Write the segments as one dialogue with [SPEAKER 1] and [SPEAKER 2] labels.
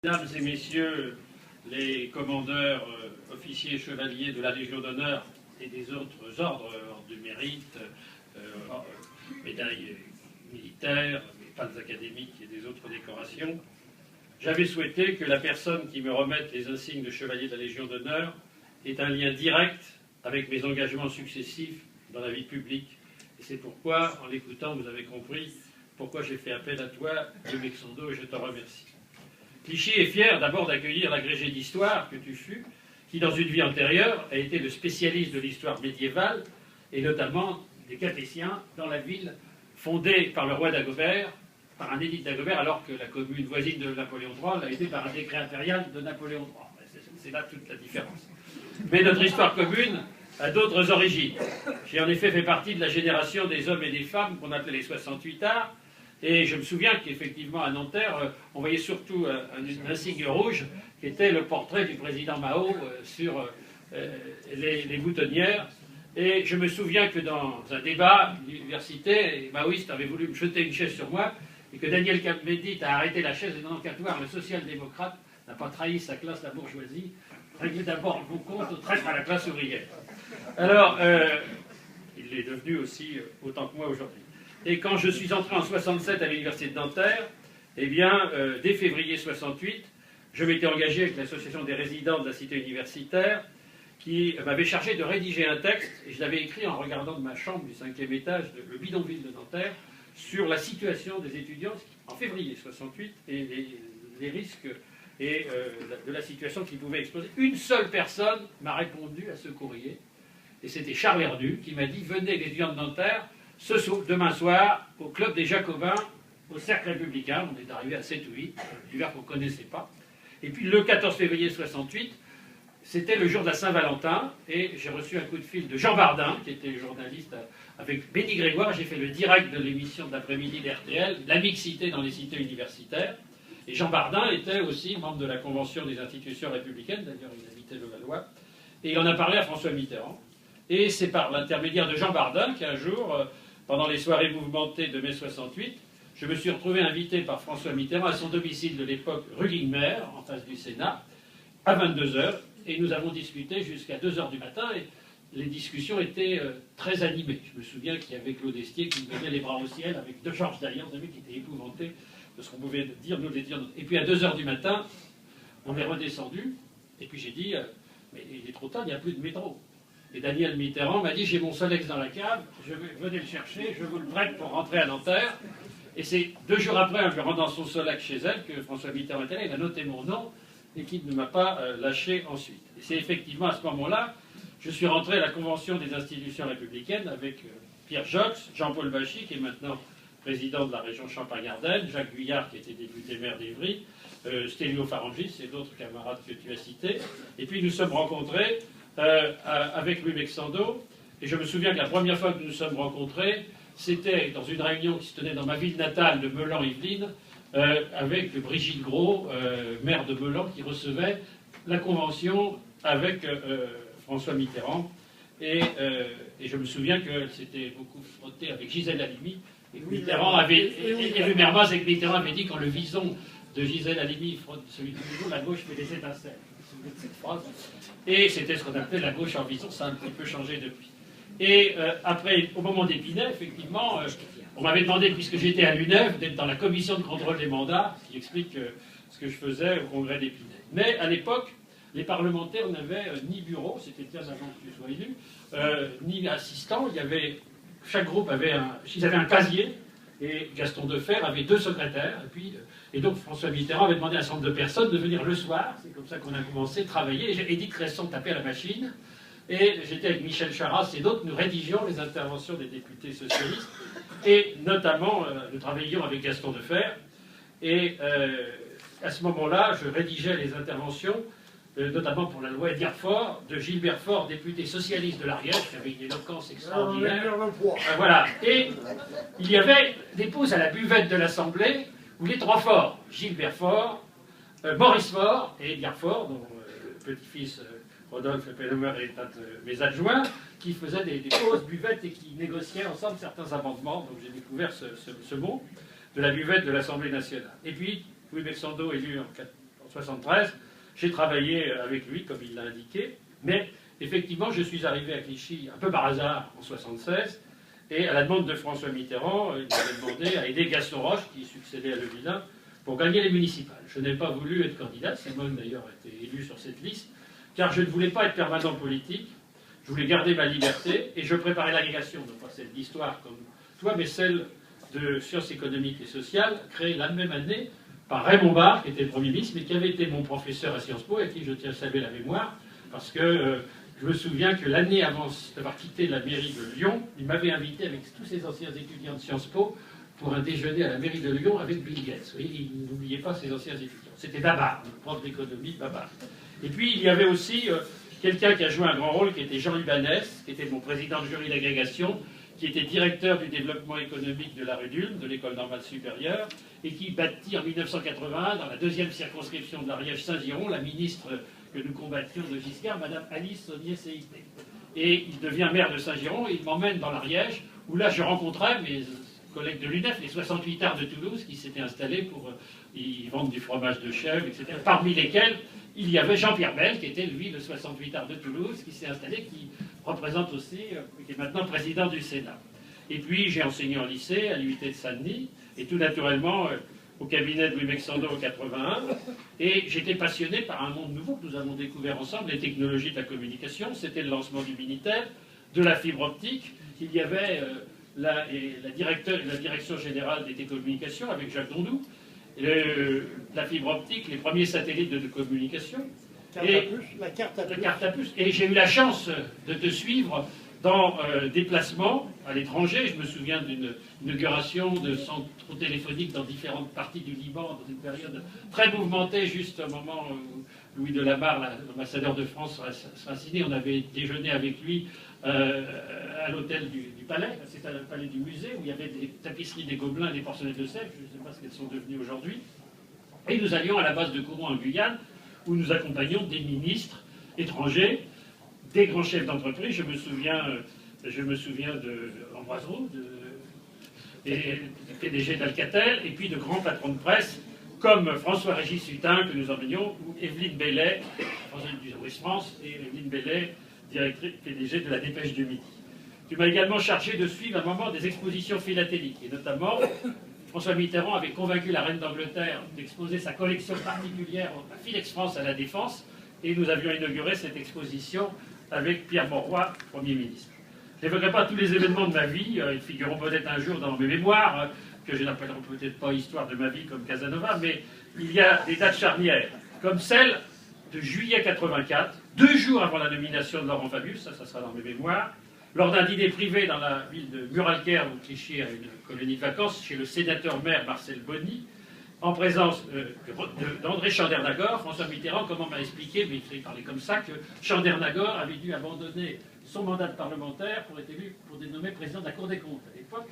[SPEAKER 1] Mesdames et messieurs les commandeurs, officiers et chevaliers de la Légion d'honneur et des autres ordres du mérite, médailles militaires, palmes académiques et des autres décorations, j'avais souhaité que la personne qui me remette les insignes de chevalier de la Légion d'honneur ait un lien direct avec mes engagements successifs dans la vie publique. Et c'est pourquoi, en l'écoutant, vous avez compris pourquoi j'ai fait appel à toi, Louis Mexando, et je te remercie. Clichy est fier d'abord d'accueillir l'agrégé d'histoire que tu fus, qui dans une vie antérieure a été le spécialiste de l'histoire médiévale, et notamment des Capétiens, dans la ville fondée par le roi Dagobert, par un édit Dagobert, alors que la commune voisine de Napoléon III l'a été par un décret impérial de Napoléon III. C'est là toute la différence. Mais notre histoire commune a d'autres origines. J'ai en effet fait partie de la génération des hommes et des femmes qu'on appelait les 68ards, et je me souviens qu'effectivement, à Nanterre, on voyait surtout un insigne rouge qui était le portrait du président Mao sur les boutonnières. Et je me souviens que dans un débat d'université, les maoïstes avaient voulu me jeter une chaise sur moi et que Daniel Cohn-Bendit a arrêté la chaise et non qu'à voir, le social-démocrate n'a pas trahi sa classe, la bourgeoisie. Réglez d'abord vos comptes au traître à la classe ouvrière. Alors, il est devenu aussi autant que moi aujourd'hui. Et quand je suis entré en 67 à l'université de Nanterre, eh bien, dès février 68, je m'étais engagé avec l'association des résidents de la cité universitaire qui m'avait chargé de rédiger un texte, et je l'avais écrit en regardant de ma chambre du 5e étage, le bidonville de Nanterre, sur la situation des étudiants en février 68 et les risques et de la situation qui pouvait exploser. Une seule personne m'a répondu à ce courrier, et c'était Charles Herdu, qui m'a dit « Venez les étudiants de Nanterre, demain soir, au club des Jacobins, au cercle républicain », on est arrivé à 7 ou 8, l'hiver qu'on ne connaissait pas. Et puis le 14 février 68, c'était le jour de la Saint-Valentin, et j'ai reçu un coup de fil de Jean Bardin, qui était journaliste avec Béni Grégoire. J'ai fait le direct de l'émission de l'après-midi d'RTL, La mixité dans les cités universitaires. Et Jean Bardin était aussi membre de la Convention des institutions républicaines, d'ailleurs il habitait Levallois, et il en a parlé à François Mitterrand. Et c'est par l'intermédiaire de Jean Bardin qu'un jour, pendant les soirées mouvementées de mai 68, je me suis retrouvé invité par François Mitterrand à son domicile de l'époque, rue Ligmer, en face du Sénat, à 22h, et nous avons discuté jusqu'à 2h du matin, et les discussions étaient très animées. Je me souviens qu'il y avait Claude Estier qui me donnait les bras au ciel, avec deux Georges Daillard, qui était épouvanté de ce qu'on pouvait dire, nous les dire. Et puis à 2h du matin, on est redescendu, et puis j'ai dit, mais il est trop tard, il n'y a plus de métro. Et Daniel Mitterrand m'a dit, j'ai mon Solex dans la cave, venez le chercher, je vous le prête pour rentrer à Nanterre. Et c'est 2 jours après, en lui rendant son Solex chez elle, que François Mitterrand était là, il a noté mon nom, et qu'il ne m'a pas lâché ensuite. Et c'est effectivement à ce moment-là, je suis rentré à la Convention des institutions républicaines avec Pierre Jox, Jean-Paul Bachy, qui est maintenant président de la région Champagne-Ardenne, Jacques Guyard, qui était député maire d'Évry, Stélio Farangis et d'autres camarades que tu as cités. Et puis nous sommes rencontrés avec Louis Mexando, et je me souviens que la première fois que nous nous sommes rencontrés, c'était dans une réunion qui se tenait dans ma ville natale de Meulan-Yvelines, avec Brigitte Gros, maire de Meulan, qui recevait la convention avec François Mitterrand, et je me souviens que c'était beaucoup frotté avec Gisèle Halimi, et que Mitterrand avait, et Rue Mermoz, et que Mitterrand avait dit, quand le vison de Gisèle Halimi frotte celui du vison, la gauche fait des étincelles. Cette phrase. Et c'était ce qu'on appelait la gauche en vison, ça a un petit peu changé depuis. Et après, au moment d'Épinay, effectivement, on m'avait demandé, puisque j'étais à l'UNEF, d'être dans la commission de contrôle des mandats, qui explique ce que je faisais au congrès d'Épinay. Mais à l'époque, les parlementaires n'avaient ni bureau, c'était bien avant que tu sois élu, ni assistant. Chaque groupe avait ils avaient un casier, et Gaston Defer avait 2 secrétaires, et donc François Mitterrand avait demandé à un certain nombre de personnes de venir le soir, c'est comme ça qu'on a commencé à travailler, et Édith Cresson tapait à la machine, et j'étais avec Michel Charras et d'autres, nous rédigions les interventions des députés socialistes, et notamment nous travaillions avec Gaston Defer, et à ce moment-là, je rédigeais les interventions, notamment pour la loi Edgar Faure, de Gilbert Faure, député socialiste de l'Ariège, qui avait une éloquence extraordinaire. Voilà. Et il y avait des pauses à la buvette de l'Assemblée où les 3 Faure, Gilbert Faure, Maurice Faure et Edgar Faure, dont le petit-fils Rodolphe Pellemer est un de mes adjoints, qui faisaient des pauses buvettes et qui négociaient ensemble certains amendements. Donc j'ai découvert ce mot de la buvette de l'Assemblée nationale. Et puis, Louis Mexando, élu en 73. J'ai travaillé avec lui, comme il l'a indiqué, mais effectivement, je suis arrivé à Clichy un peu par hasard en 76, et à la demande de François Mitterrand, il m'avait demandé à aider Gaston Roche, qui succédait à Le Villain, pour gagner les municipales. Je n'ai pas voulu être candidat, Simone d'ailleurs a été élu sur cette liste, car je ne voulais pas être permanent politique, je voulais garder ma liberté, et je préparais l'agrégation, non pas celle d'histoire comme toi, mais celle de sciences économiques et sociales, créée la même année par Raymond Barre, qui était le Premier ministre, mais qui avait été mon professeur à Sciences Po, et à qui je tiens à saluer la mémoire, parce que je me souviens que l'année avant d'avoir quitté la mairie de Lyon, il m'avait invité avec tous ses anciens étudiants de Sciences Po pour un déjeuner à la mairie de Lyon avec Bill Gates. Vous voyez, n'oubliez pas ses anciens étudiants. C'était Babar, le prof d'économie, Babar. Et puis, il y avait aussi quelqu'un qui a joué un grand rôle, qui était Jean Ibanez, qui était mon président de jury d'agrégation, qui était directeur du développement économique de la rue d'Ulm, de l'école normale supérieure, et qui bâtit en 1981, dans la deuxième circonscription de l'Ariège-Saint-Giron, la ministre que nous combattions de Giscard, Madame Alice Saunier-CIP. Et il devient maire de Saint-Giron, et il m'emmène dans l'Ariège, où là je rencontrais mes collègues de l'UNEF, les 68 arts de Toulouse, qui s'étaient installés pour y vendre du fromage de chèvre, etc. Parmi lesquels, il y avait Jean-Pierre Bel, qui était lui le 68 arts de Toulouse, qui s'est installé, qui représente aussi, qui est maintenant président du Sénat. Et puis j'ai enseigné en lycée, à l'UIT de Saint-Denis, et tout naturellement au cabinet de Louis Mexandre en 81. Et j'étais passionné par un monde nouveau que nous avons découvert ensemble, les technologies de la communication. C'était le lancement du Minitel, de la fibre optique. Il y avait la direction générale des télécommunications avec Jacques Dondou, la fibre optique, les premiers satellites de communication.
[SPEAKER 2] La carte
[SPEAKER 1] à puce. Et j'ai eu la chance de te suivre dans des placements à l'étranger. Je me souviens d'une inauguration de centres téléphoniques dans différentes parties du Liban, dans une période très mouvementée, juste au moment où Louis Delabarre, l'ambassadeur de France, sera signé. On avait déjeuné avec lui à l'hôtel du Palais, c'est le Palais du Musée, où il y avait des tapisseries, des gobelins, des porcelaines de Sèvres, je ne sais pas ce qu'elles sont devenues aujourd'hui. Et nous allions à la base de Courron en Guyane, où nous accompagnions des ministres étrangers, des grands chefs d'entreprise. Je me souviens de Ambroise Roux, et PDG d'Alcatel, et puis de grands patrons de presse, comme François-Régis Hutin, que nous emmenions, ou Evelyne Bellet, française du West France, et Evelyne Bellet, directrice PDG de la Dépêche du Midi. Tu m'as également chargé de suivre à un moment des expositions philatéliques, et notamment, François Mitterrand avait convaincu la reine d'Angleterre d'exposer sa collection particulière à Philex France à la Défense, et nous avions inauguré cette exposition avec Pierre Mauroy, Premier ministre. Je n'évoquerai pas tous les événements de ma vie, ils figureront peut-être un jour dans mes mémoires, que je n'appellerai peut-être pas histoire de ma vie comme Casanova, mais il y a des dates charnières, comme celle de juillet 84, 2 jours avant la nomination de Laurent Fabius, ça sera dans mes mémoires, lors d'un dîner privé dans la ville de Muralcaire, où Clichy a une colonie de vacances, chez le sénateur-maire Marcel Bonny, en présence d'André Chandernagor. François Mitterrand, comment m'a expliqué, mais il parlait comme ça, que Chandernagor avait dû abandonner son mandat de parlementaire pour être élu, pour être nommé président de la Cour des comptes à l'époque.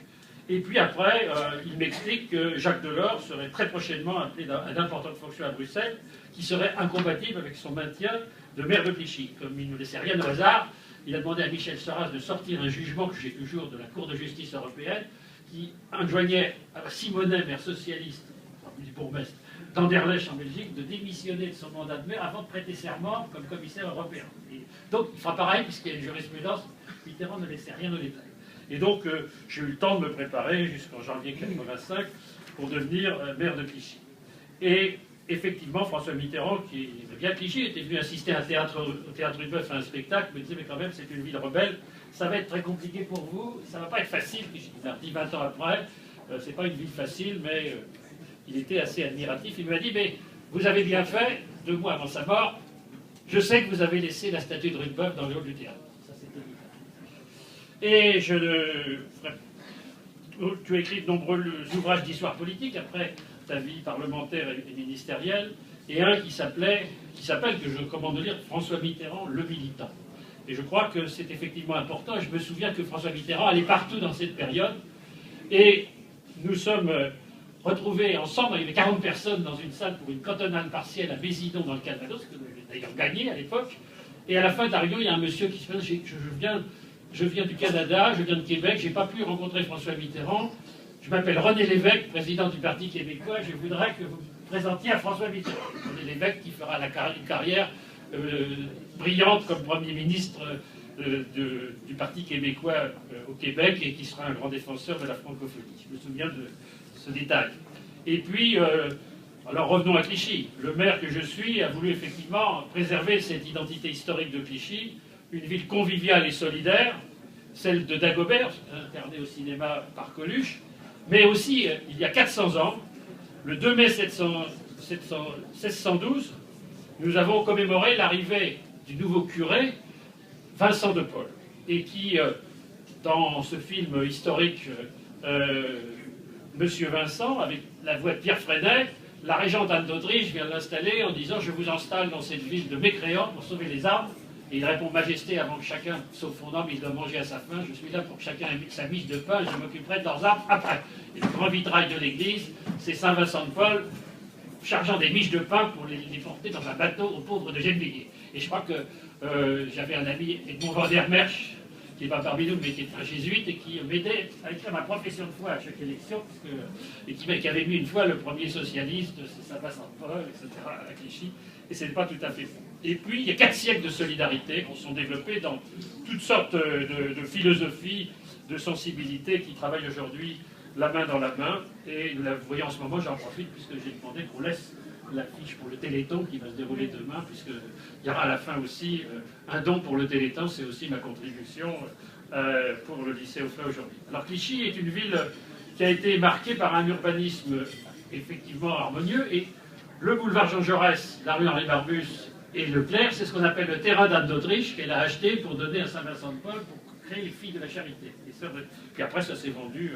[SPEAKER 1] Et puis après, il m'explique que Jacques Delors serait très prochainement appelé à d'importantes fonctions à Bruxelles, qui seraient incompatibles avec son maintien de maire de Clichy. Comme il ne laissait rien au hasard, il a demandé à Michel Sarraz de sortir un jugement que j'ai toujours de la Cour de justice européenne, qui enjoignait à Simonet, maire socialiste, du bourgmestre, d'Anderlecht en Belgique, de démissionner de son mandat de maire avant de prêter serment comme commissaire européen. Et donc il fera pareil, puisqu'il y a une jurisprudence, Mitterrand ne laissait rien au détail. Et donc j'ai eu le temps de me préparer jusqu'en janvier 1985 pour devenir maire de Clichy. Et effectivement, François Mitterrand, qui aimait bien Clichy, était venu assister au Théâtre du Bœuf à un spectacle, me disait, mais quand même, c'est une ville rebelle, ça va être très compliqué pour vous, ça va pas être facile. Il m'a dit 20 ans après, c'est pas une ville facile, mais il était assez admiratif. Il m'a dit, mais vous avez bien fait, 2 mois avant sa mort, je sais que vous avez laissé la statue de Rudebeuf dans le hall du théâtre. Ça, c'était et tu as écrit de nombreux ouvrages d'histoire politique après ta vie parlementaire et ministérielle, et un qui s'appelle, que je recommande de lire, François Mitterrand, le militant. Et je crois que c'est effectivement important, et je me souviens que François Mitterrand allait partout dans cette période, et nous sommes retrouvés ensemble, il y avait 40 personnes dans une salle pour une cantonade partielle à Bézidon dans le Calvados, que j'ai d'ailleurs gagné à l'époque, et à la fin de la réunion, il y a un monsieur qui se dit, je viens du Canada, je viens de Québec, je n'ai pas pu rencontrer François Mitterrand, je m'appelle René Lévesque, président du Parti québécois, je voudrais que vous présentiez à François Mitterrand. C'est l'évêque qui fera une carrière brillante comme Premier ministre du Parti québécois au Québec et qui sera un grand défenseur de la francophonie. Je me souviens de ce détail. Et puis, alors revenons à Clichy. Le maire que je suis a voulu effectivement préserver cette identité historique de Clichy, une ville conviviale et solidaire, celle de Dagobert, incarnée au cinéma par Coluche, mais aussi, il y a 400 ans, le 2 mai 1612, nous avons commémoré l'arrivée du nouveau curé, Vincent de Paul, et qui, dans ce film historique Monsieur Vincent, avec la voix de Pierre Freinet, la régente Anne d'Autriche vient l'installer en disant « Je vous installe dans cette ville de mécréants pour sauver les armes ». Et il répond « Majesté, avant que chacun sauve son âme, il doit manger à sa faim. Je suis là pour que chacun ait sa miche de pain, je m'occuperai de leurs armes après. » Et le grand vitrail de l'église, c'est Saint Vincent de Paul chargeant des miches de pain pour les porter dans un bateau aux pauvres de Gennevilliers. Et je crois que j'avais un ami, Edmond Vandermerch, qui n'est pas parmi nous, mais qui est un jésuite, et qui m'aidait à écrire ma profession de foi à chaque élection, et qui avait mis une fois le premier socialiste, c'est Saint Vincent de Paul, etc., à Clichy, et ce n'est pas tout à fait faux. Et puis, il y a 4 siècles de solidarité qui sont développés dans toutes sortes de philosophies, de sensibilités qui travaillent aujourd'hui la main dans la main, et nous la voyons en ce moment, j'en profite, puisque j'ai demandé qu'on laisse l'affiche pour le Téléthon qui va se dérouler demain, puisqu'il y aura à la fin aussi un don pour le Téléthon, c'est aussi ma contribution pour le lycée Auflay aujourd'hui. Alors Clichy est une ville qui a été marquée par un urbanisme effectivement harmonieux, et le boulevard Jean Jaurès, la rue Henri Barbus et Leclerc, c'est ce qu'on appelle le terrain d'Anne d'Autriche qu'elle a acheté pour donner à Saint-Vincent de Paul pour créer les filles de la charité. Puis après ça s'est vendu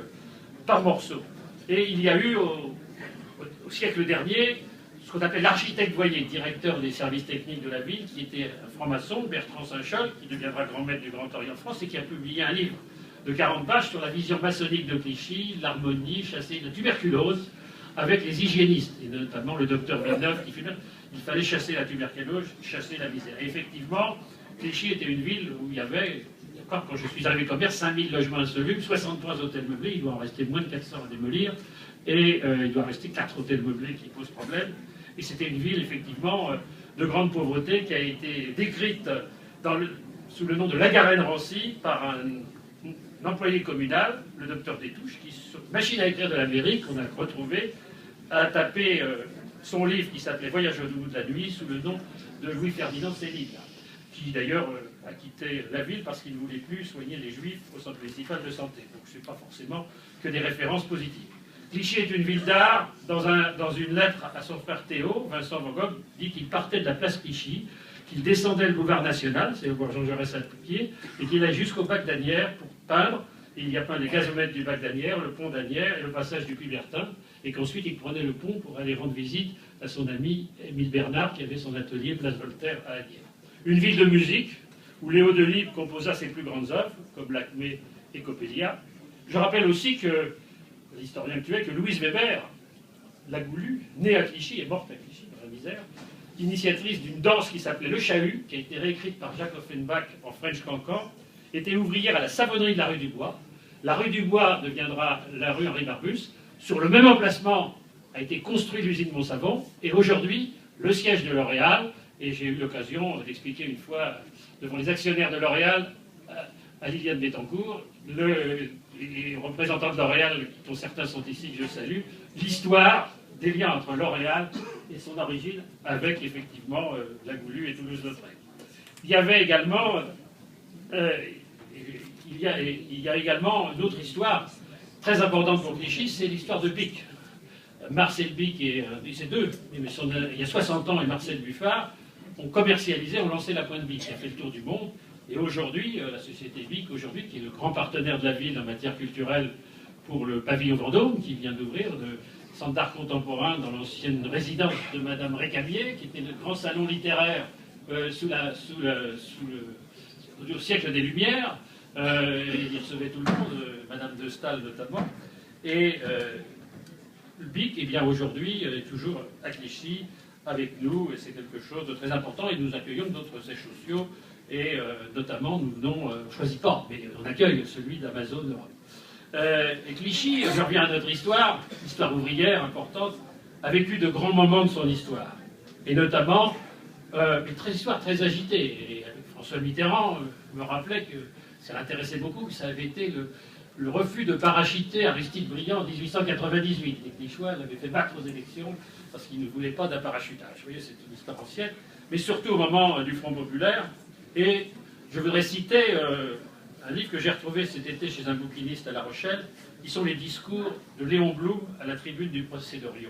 [SPEAKER 1] par morceaux. Et il y a eu au siècle dernier ce qu'on appelle l'architecte Voyer, directeur des services techniques de la ville, qui était un franc-maçon, Bertrand Saint-Chol, qui deviendra grand maître du Grand Orient de France, et qui a publié un livre de 40 pages sur la vision maçonnique de Clichy, l'harmonie, chasser la tuberculose, avec les hygiénistes, et notamment le docteur Villeneuve, qui fait il fallait chasser la tuberculose, chasser la misère. Et effectivement, Clichy était une ville où il y avait, quand je suis arrivé comme maire, 5000 logements insolubles, 63 hôtels meublés, il doit en rester moins de 400 à démolir, et il doit rester 4 hôtels meublés qui posent problème. Et c'était une ville, effectivement, de grande pauvreté qui a été décrite sous le nom de La Garenne-Rancy par un employé communal, le docteur Détouche, qui, sur machine à écrire de la mairie, qu'on a retrouvé, a tapé son livre qui s'appelait Voyage au bout de la nuit sous le nom de Louis-Ferdinand Céline, qui d'ailleurs a quitté la ville parce qu'il ne voulait plus soigner les juifs au centre municipal de santé. Donc ce n'est pas forcément que des références positives. Clichy est une ville d'art. Dans une lettre à son frère Théo, Vincent Van Gogh dit qu'il partait de la place Clichy, qu'il descendait le boulevard National, c'est le boulevard Jean Jaurès à pied, et qu'il allait jusqu'au bac d'Asnières pour peindre. Et il y a peint les gazomètres du bac d'Asnières, le pont d'Asnières et le passage du Puy-Bertin, et qu'ensuite il prenait le pont pour aller rendre visite à son ami Émile Bernard, qui avait son atelier Place Voltaire à Asnières. Une ville de musique, où Léo Delibes composa ses plus grandes œuvres, comme Lacmé et Coppelia. Je rappelle aussi que l'historien actuel, que Louise Weber, la Goulue, née à Clichy et morte à Clichy, dans la misère, initiatrice d'une danse qui s'appelait Le Chahut, qui a été réécrite par Jacques Offenbach en French Cancan, était ouvrière à la savonnerie de la rue du Bois. La rue du Bois deviendra la rue Henri Barbus. Sur le même emplacement a été construite l'usine Montsavon, et aujourd'hui, le siège de L'Oréal, et j'ai eu l'occasion d'expliquer une fois devant les actionnaires de L'Oréal à Liliane Bettencourt, les représentants de L'Oréal, dont certains sont ici, que je salue, l'histoire des liens entre L'Oréal et son origine avec, effectivement, la Goulue et Toulouse-Lautrec. Il y avait également, il y a également une autre histoire très importante pour Clichy, c'est l'histoire de Bic. Marcel Bic et c'est deux, mais il y a 60 ans, et Marcel Buffard ont commercialisé, ont lancé la Pointe Bic, qui a fait le tour du monde. Et aujourd'hui, la société Bic, aujourd'hui, qui est le grand partenaire de la ville en matière culturelle pour le pavillon Vendôme, qui vient d'ouvrir, le centre d'art contemporain dans l'ancienne résidence de Madame Récamier, qui était le grand salon littéraire au siècle des Lumières. Il recevait tout le monde, Madame de Staël notamment. Et le Bic, eh bien aujourd'hui, est toujours à Clichy avec nous, et c'est quelque chose de très important. Et nous accueillons d'autres sièges sociaux. Et notamment, nous venons, choisis pas, mais on accueille celui d'Amazon Europe. Et Clichy, je reviens à notre histoire ouvrière importante, a vécu de grands moments de son histoire, et notamment une histoire très agitée. Et François Mitterrand me rappelait que ça l'intéressait beaucoup, que ça avait été le refus de parachuter Aristide Briand en 1898. Les Clichy l'avaient fait battre aux élections parce qu'ils ne voulaient pas d'un parachutage. Vous voyez, c'est une histoire ancienne, mais surtout au moment du Front populaire. Et je voudrais citer un livre que j'ai retrouvé cet été chez un bouquiniste à La Rochelle, qui sont les discours de Léon Blum à la tribune du procès de Rio.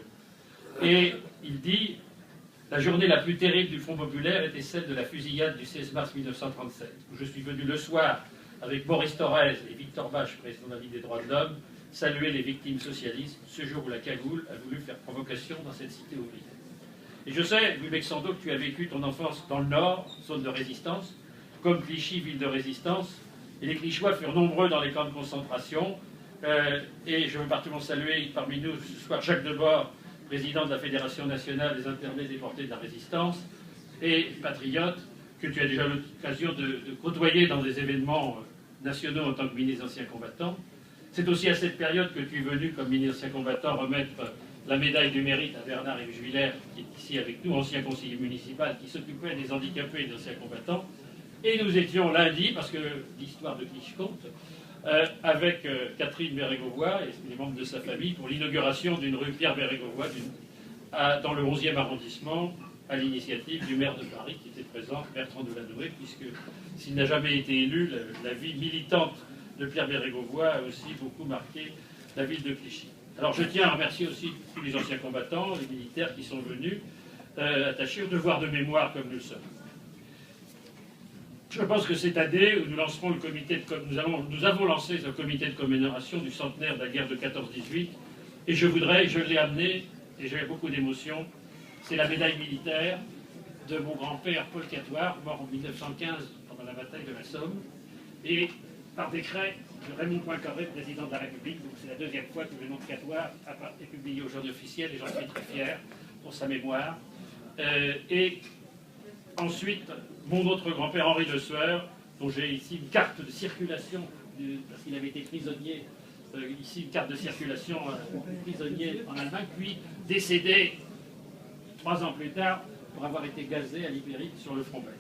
[SPEAKER 1] Et il dit « La journée la plus terrible du Front populaire était celle de la fusillade du 16 mars 1937, où je suis venu le soir avec Boris Thorez et Victor Bache, président de la Ligue des droits de l'homme, saluer les victimes socialistes, ce jour où la cagoule a voulu faire provocation dans cette cité ouvrière. » Et je sais, Louis Bexando, que tu as vécu ton enfance dans le Nord, zone de résistance, comme Clichy, ville de résistance, et les Clichyois furent nombreux dans les camps de concentration, et je veux particulièrement saluer parmi nous ce soir Jacques Debord, président de la Fédération nationale des internés déportés de la résistance, et patriote, que tu as déjà eu l'occasion de côtoyer dans des événements nationaux en tant que ministre ancien combattant. C'est aussi à cette période que tu es venu, comme ministre ancien combattant, remettre la médaille du mérite à Bernard-Yves Juillère, qui est ici avec nous, ancien conseiller municipal, qui s'occupait des handicapés et des anciens combattants. Et nous étions lundi, parce que l'histoire de Clichy compte, avec Catherine Bérégovoy et les membres de sa famille pour l'inauguration d'une rue Pierre Bérégovoy dans le 11e arrondissement, à l'initiative du maire de Paris qui était présent, Bertrand Delanoë, puisque s'il n'a jamais été élu, la vie militante de Pierre Bérégovoy a aussi beaucoup marqué la ville de Clichy. Alors je tiens à remercier aussi tous les anciens combattants, les militaires qui sont venus attachés au devoir de mémoire comme nous le sommes. Je pense que cette année où nous lancerons le comité nous avons lancé le comité de commémoration du centenaire de la guerre de 14-18, et je l'ai amené, et j'avais beaucoup d'émotion, c'est la médaille militaire de mon grand-père Paul Catoire, mort en 1915 pendant la bataille de la Somme, et par décret de Raymond Poincaré, président de la République. Donc c'est la deuxième fois que le nom de Catoire est publié au journal officiel, et j'en suis très fier pour sa mémoire. Et ensuite, mon autre grand-père Henri Le Sueur, dont j'ai ici une carte de circulation, parce qu'il avait été prisonnier, ici une carte de circulation prisonnier en Allemagne, puis décédé 3 ans plus tard pour avoir été gazé à Libéry sur le front belge.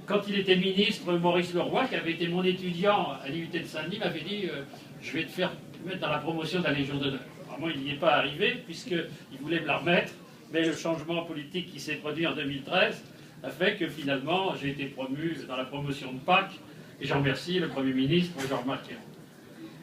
[SPEAKER 1] Quand il était ministre, Maurice Leroy, qui avait été mon étudiant à l'IUT de Saint-Denis, m'avait dit je vais te faire mettre dans la promotion de la Légion d'honneur. Moi, il n'y est pas arrivé, puisqu'il voulait me la remettre, mais le changement politique qui s'est produit en 2013 a fait que finalement, j'ai été promu dans la promotion de Pâques, et j'en remercie le Premier ministre, Jean-Marc Ayrault.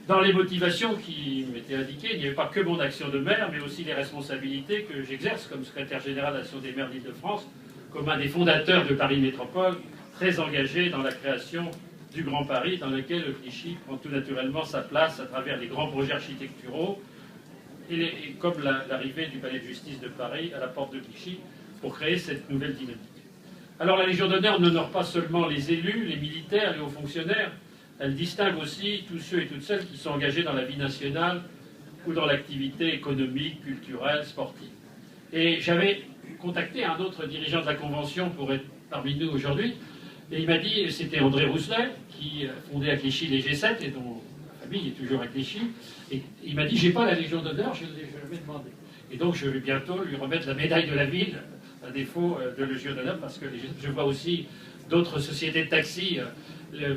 [SPEAKER 1] Dans les motivations qui m'étaient indiquées, il n'y avait pas que mon action de maire, mais aussi les responsabilités que j'exerce comme secrétaire général de l'Association des maires d'Île-de-France, comme un des fondateurs de Paris Métropole, très engagé dans la création du Grand Paris, dans lequel le Clichy prend tout naturellement sa place à travers les grands projets architecturaux, et comme l'arrivée du Palais de Justice de Paris à la porte de Clichy, pour créer cette nouvelle dynamique. Alors la Légion d'honneur n'honore pas seulement les élus, les militaires, les hauts fonctionnaires, elle distingue aussi tous ceux et toutes celles qui sont engagés dans la vie nationale ou dans l'activité économique, culturelle, sportive. Et j'avais contacté un autre dirigeant de la Convention pour être parmi nous aujourd'hui, et il m'a dit, c'était André Rousselet, qui a fondé à Clichy les G7, et dont la famille est toujours à Clichy, et il m'a dit, j'ai pas la Légion d'honneur, je l'avais demandé. Et donc je vais bientôt lui remettre la médaille de la ville, à défaut de Légion d'honneur, parce que je vois aussi d'autres sociétés de taxi,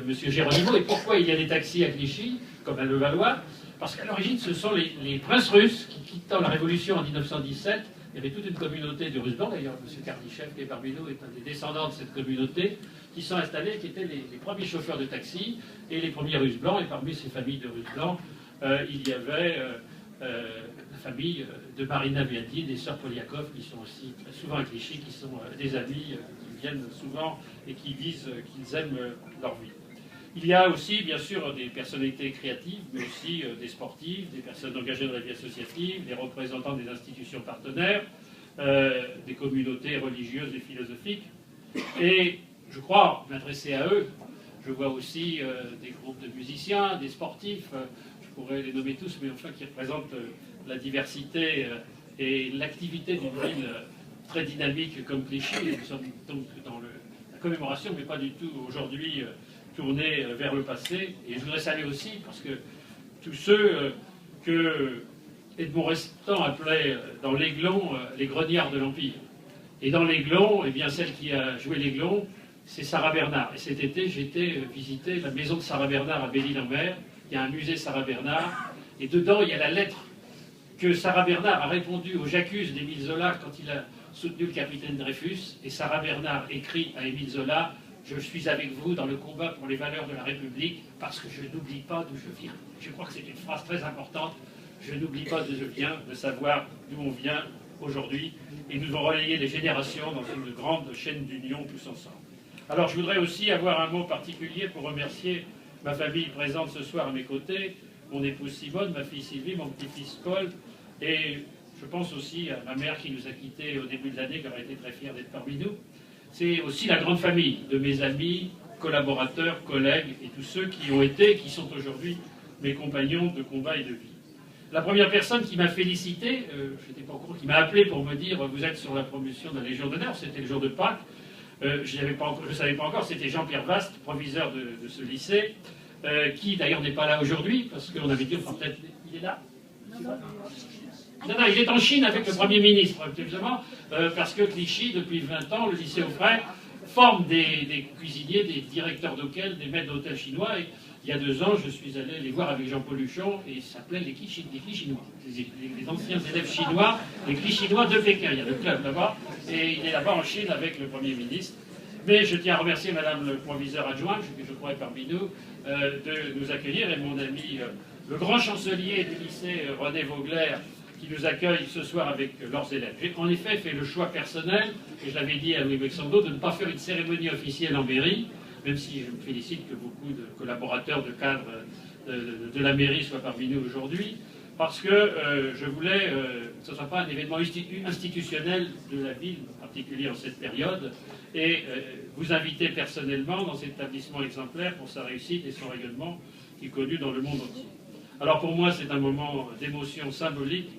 [SPEAKER 1] Monsieur Géronimo, et pourquoi il y a des taxis à Clichy, comme à Levallois? Parce qu'à l'origine, ce sont les princes russes qui, quittant la Révolution en 1917, il y avait toute une communauté de Russes blancs, d'ailleurs, M. Karnichev, qui est parmi nous, est un des descendants de cette communauté, qui sont installés, qui étaient les premiers chauffeurs de taxi, et les premiers Russes blancs, et parmi ces familles de Russes blancs, il y avait la famille de Marina Viati, des sœurs Poliakov, qui sont aussi très souvent à Clichy, qui sont des amis, qui viennent souvent, et qui disent qu'ils aiment leur vie. Il y a aussi, bien sûr, des personnalités créatives, mais aussi des sportifs, des personnes engagées dans la vie associative, des représentants des institutions partenaires, des communautés religieuses et philosophiques. Et je crois m'adresser à eux. Je vois aussi des groupes de musiciens, des sportifs, je pourrais les nommer tous, mais enfin qui représentent la diversité et l'activité d'une ville très dynamique comme Clichy. Nous sommes donc dans la commémoration, mais pas du tout aujourd'hui tourné vers le passé. Et je voudrais saluer aussi, parce que tous ceux que Edmond Restant appelait dans l'Aiglon les grognards de l'Empire. Et dans l'Aiglon, eh bien, celle qui a joué l'Aiglon, c'est Sarah Bernard. Et cet été, j'étais visiter la maison de Sarah Bernard à Belle-Île-en-Mer. Il y a un musée Sarah Bernard. Et dedans, il y a la lettre que Sarah Bernard a répondu au J'accuse d'Émile Zola quand il a soutenu le capitaine Dreyfus. Et Sarah Bernard écrit à Émile Zola: je suis avec vous dans le combat pour les valeurs de la République parce que je n'oublie pas d'où je viens. Je crois que c'est une phrase très importante. Je n'oublie pas d'où je viens, de savoir d'où on vient aujourd'hui. Et nous avons relayé les générations dans une grande chaîne d'union tous ensemble. Alors je voudrais aussi avoir un mot particulier pour remercier ma famille présente ce soir à mes côtés, mon épouse Simone, ma fille Sylvie, mon petit-fils Paul, et je pense aussi à ma mère qui nous a quittés au début de l'année, qui aurait été très fière d'être parmi nous. C'est aussi la grande famille de mes amis, collaborateurs, collègues et tous ceux qui ont été et qui sont aujourd'hui mes compagnons de combat et de vie. La première personne qui m'a félicité, je n'étais pas au courant, qui m'a appelé pour me dire vous êtes sur la promotion de la Légion d'honneur, c'était le jour de Pâques, je ne savais pas encore, c'était Jean-Pierre Vaste, proviseur de ce lycée, qui d'ailleurs n'est pas là aujourd'hui, parce qu'on avait dit, enfin peut-être, il est là ? Non, il est en Chine avec le Premier ministre, évidemment, parce que Clichy, depuis 20 ans, le lycée Auffray, forme des cuisiniers, des directeurs d'hôtels, des maîtres d'hôtels chinois. Et il y a 2 ans, je suis allé les voir avec Jean-Paul Huchon, et ça s'appelait les Clichinois. Les anciens élèves chinois, les Clichinois de Pékin. Il y a le club là-bas, et il est là-bas en Chine avec le Premier ministre. Mais je tiens à remercier Madame le proviseur adjoint, que je crois est parmi nous, de nous accueillir, et mon ami, le grand chancelier du lycée René Vogler, qui nous accueillent ce soir avec leurs élèves. J'ai en effet fait le choix personnel, et je l'avais dit à Louis Bexando, de ne pas faire une cérémonie officielle en mairie, même si je me félicite que beaucoup de collaborateurs, de cadres de la mairie soient parmi nous aujourd'hui, parce que je voulais que ce ne soit pas un événement institutionnel de la ville, en particulier en cette période, et vous inviter personnellement dans cet établissement exemplaire pour sa réussite et son rayonnement qui est connu dans le monde entier. Alors pour moi, c'est un moment d'émotion symbolique,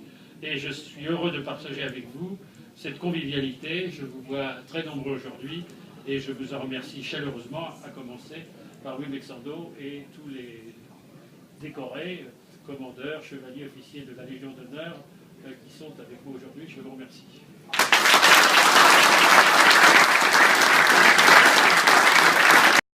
[SPEAKER 1] et je suis heureux de partager avec vous cette convivialité. Je vous vois très nombreux aujourd'hui et je vous en remercie chaleureusement, à commencer par Louis Bexando et tous les décorés, commandeurs, chevaliers, officiers de la Légion d'honneur qui sont avec vous aujourd'hui. Je vous remercie.